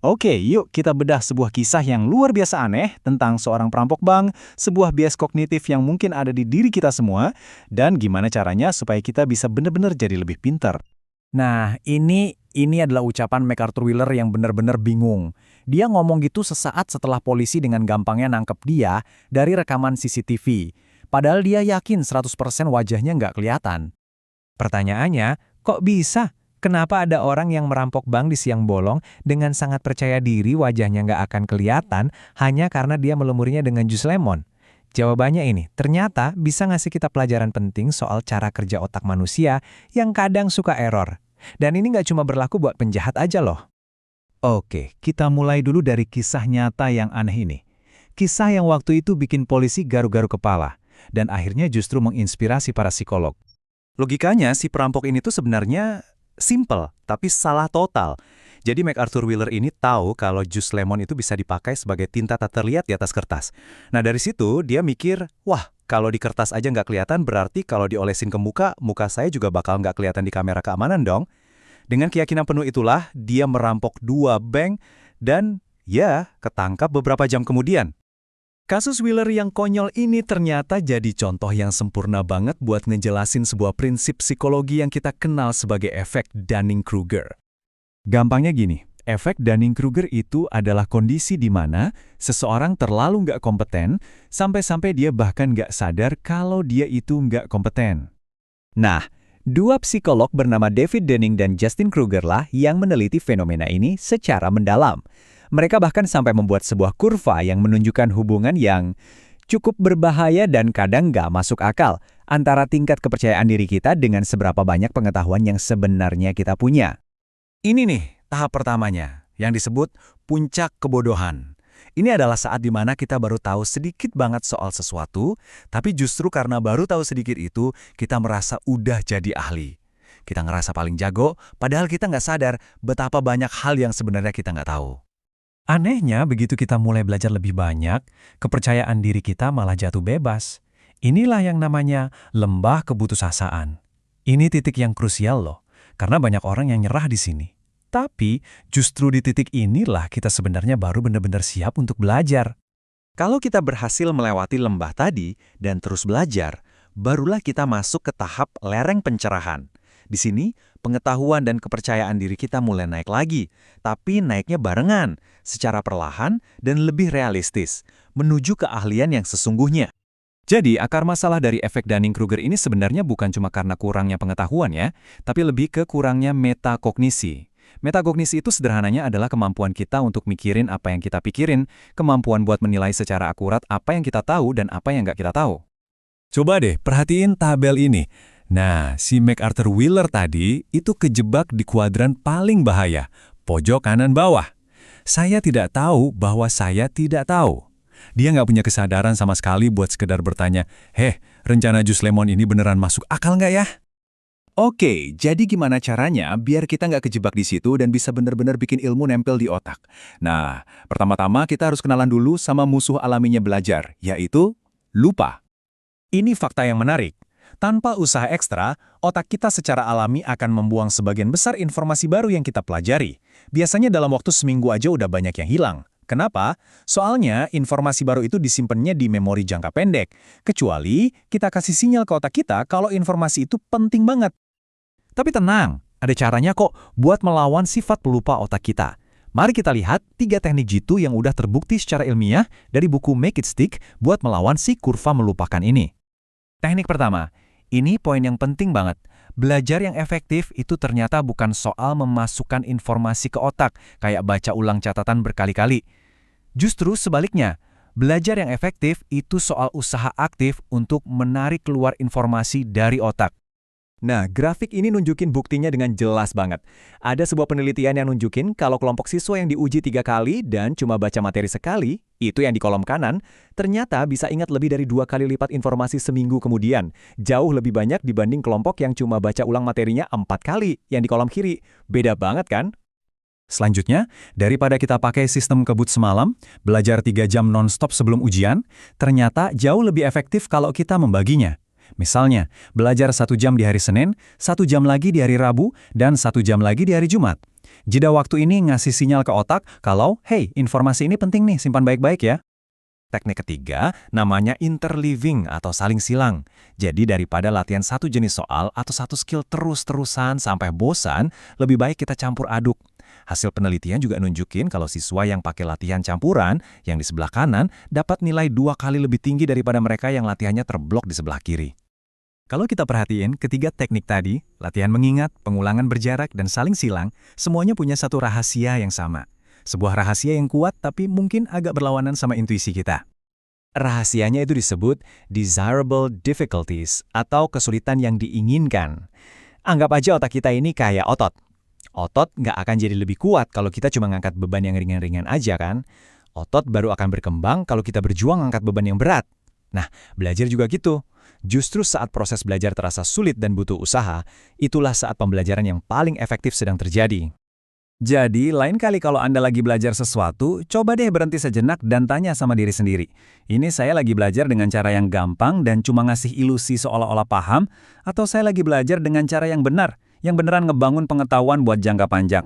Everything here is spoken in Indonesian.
Oke, yuk kita bedah sebuah kisah yang luar biasa aneh tentang seorang perampok bank, sebuah bias kognitif yang mungkin ada di diri kita semua, dan gimana caranya supaya kita bisa benar-benar jadi lebih pintar. Nah, ini adalah ucapan MacArthur Wheeler yang benar-benar bingung. Dia ngomong gitu sesaat setelah polisi dengan gampangnya nangkep dia dari rekaman CCTV. Padahal dia yakin 100% wajahnya nggak kelihatan. Pertanyaannya, kok bisa? Kenapa ada orang yang merampok bank di siang bolong dengan sangat percaya diri wajahnya nggak akan kelihatan hanya karena dia melumurinya dengan jus lemon? Jawabannya ini, ternyata bisa ngasih kita pelajaran penting soal cara kerja otak manusia yang kadang suka error. Dan ini nggak cuma berlaku buat penjahat aja loh. Oke, kita mulai dulu dari kisah nyata yang aneh ini. Kisah yang waktu itu bikin polisi garu-garu kepala, dan akhirnya justru menginspirasi para psikolog. Logikanya, si perampok ini tuh sebenarnya simple, tapi salah total. Jadi MacArthur Wheeler ini tahu kalau jus lemon itu bisa dipakai sebagai tinta tak terlihat di atas kertas. Nah dari situ dia mikir, wah kalau di kertas aja nggak kelihatan berarti kalau diolesin ke muka, muka saya juga bakal nggak kelihatan di kamera keamanan dong. Dengan keyakinan penuh itulah dia merampok 2 bank dan ya ketangkap beberapa jam kemudian. Kasus Wheeler yang konyol ini ternyata jadi contoh yang sempurna banget buat ngejelasin sebuah prinsip psikologi yang kita kenal sebagai efek Dunning-Kruger. Gampangnya gini, efek Dunning-Kruger itu adalah kondisi di mana seseorang terlalu nggak kompeten sampai-sampai dia bahkan nggak sadar kalau dia itu nggak kompeten. Nah, dua psikolog bernama David Dunning dan Justin Kruger lah yang meneliti fenomena ini secara mendalam. Mereka bahkan sampai membuat sebuah kurva yang menunjukkan hubungan yang cukup berbahaya dan kadang nggak masuk akal antara tingkat kepercayaan diri kita dengan seberapa banyak pengetahuan yang sebenarnya kita punya. Ini nih tahap pertamanya, yang disebut puncak kebodohan. Ini adalah saat di mana kita baru tahu sedikit banget soal sesuatu, tapi justru karena baru tahu sedikit itu, kita merasa udah jadi ahli. Kita ngerasa paling jago, padahal kita nggak sadar betapa banyak hal yang sebenarnya kita nggak tahu. Anehnya, begitu kita mulai belajar lebih banyak, kepercayaan diri kita malah jatuh bebas. Inilah yang namanya lembah keputusasaan. Ini titik yang krusial loh, karena banyak orang yang nyerah di sini. Tapi justru di titik inilah kita sebenarnya baru benar-benar siap untuk belajar. Kalau kita berhasil melewati lembah tadi dan terus belajar, barulah kita masuk ke tahap lereng pencerahan. Di sini, pengetahuan dan kepercayaan diri kita mulai naik lagi, tapi naiknya barengan, secara perlahan dan lebih realistis, menuju keahlian yang sesungguhnya. Jadi, akar masalah dari efek Dunning-Kruger ini sebenarnya bukan cuma karena kurangnya pengetahuan ya, tapi lebih ke kurangnya metakognisi. Metakognisi itu sederhananya adalah kemampuan kita untuk mikirin apa yang kita pikirin, kemampuan buat menilai secara akurat apa yang kita tahu dan apa yang nggak kita tahu. Coba deh, perhatiin tabel ini. Nah, si MacArthur Wheeler tadi itu kejebak di kuadran paling bahaya, pojok kanan bawah. Saya tidak tahu bahwa saya tidak tahu. Dia nggak punya kesadaran sama sekali buat sekedar bertanya, rencana jus lemon ini beneran masuk akal nggak ya? Oke, jadi gimana caranya biar kita nggak kejebak di situ dan bisa benar-benar bikin ilmu nempel di otak? Nah, pertama-tama kita harus kenalan dulu sama musuh alaminya belajar, yaitu lupa. Ini fakta yang menarik. Tanpa usaha ekstra, otak kita secara alami akan membuang sebagian besar informasi baru yang kita pelajari. Biasanya dalam waktu seminggu aja udah banyak yang hilang. Kenapa? Soalnya informasi baru itu disimpannya di memori jangka pendek. Kecuali kita kasih sinyal ke otak kita kalau informasi itu penting banget. Tapi tenang, ada caranya kok buat melawan sifat pelupa otak kita. Mari kita lihat 3 teknik jitu yang udah terbukti secara ilmiah dari buku Make It Stick buat melawan si kurva melupakan ini. Teknik pertama, ini poin yang penting banget. Belajar yang efektif itu ternyata bukan soal memasukkan informasi ke otak, kayak baca ulang catatan berkali-kali. Justru sebaliknya, belajar yang efektif itu soal usaha aktif untuk menarik keluar informasi dari otak. Nah, grafik ini nunjukin buktinya dengan jelas banget. Ada sebuah penelitian yang nunjukin kalau kelompok siswa yang diuji 3 kali dan cuma baca materi sekali, itu yang di kolom kanan, ternyata bisa ingat lebih dari 2 kali lipat informasi seminggu kemudian. Jauh lebih banyak dibanding kelompok yang cuma baca ulang materinya 4 kali, yang di kolom kiri. Beda banget kan? Selanjutnya, daripada kita pakai sistem kebut semalam, belajar 3 jam non-stop sebelum ujian, ternyata jauh lebih efektif kalau kita membaginya. Misalnya, belajar 1 jam di hari Senin, 1 jam lagi di hari Rabu, dan 1 jam lagi di hari Jumat. Jeda waktu ini ngasih sinyal ke otak kalau, hey, informasi ini penting nih, simpan baik-baik ya. Teknik ketiga namanya interleaving atau saling silang. Jadi daripada latihan satu jenis soal atau satu skill terus-terusan sampai bosan, lebih baik kita campur aduk. Hasil penelitian juga nunjukin kalau siswa yang pakai latihan campuran, yang di sebelah kanan, dapat nilai 2 kali lebih tinggi daripada mereka yang latihannya terblok di sebelah kiri. Kalau kita perhatiin, ketiga teknik tadi, latihan mengingat, pengulangan berjarak, dan saling silang, semuanya punya satu rahasia yang sama. Sebuah rahasia yang kuat tapi mungkin agak berlawanan sama intuisi kita. Rahasianya itu disebut desirable difficulties atau kesulitan yang diinginkan. Anggap aja otak kita ini kayak otot. Otot nggak akan jadi lebih kuat kalau kita cuma ngangkat beban yang ringan-ringan aja kan. Otot baru akan berkembang kalau kita berjuang ngangkat beban yang berat. Nah, belajar juga gitu. Justru saat proses belajar terasa sulit dan butuh usaha, itulah saat pembelajaran yang paling efektif sedang terjadi. Jadi, lain kali kalau Anda lagi belajar sesuatu, coba deh berhenti sejenak dan tanya sama diri sendiri. Ini saya lagi belajar dengan cara yang gampang dan cuma ngasih ilusi seolah-olah paham, atau saya lagi belajar dengan cara yang benar, yang beneran ngebangun pengetahuan buat jangka panjang.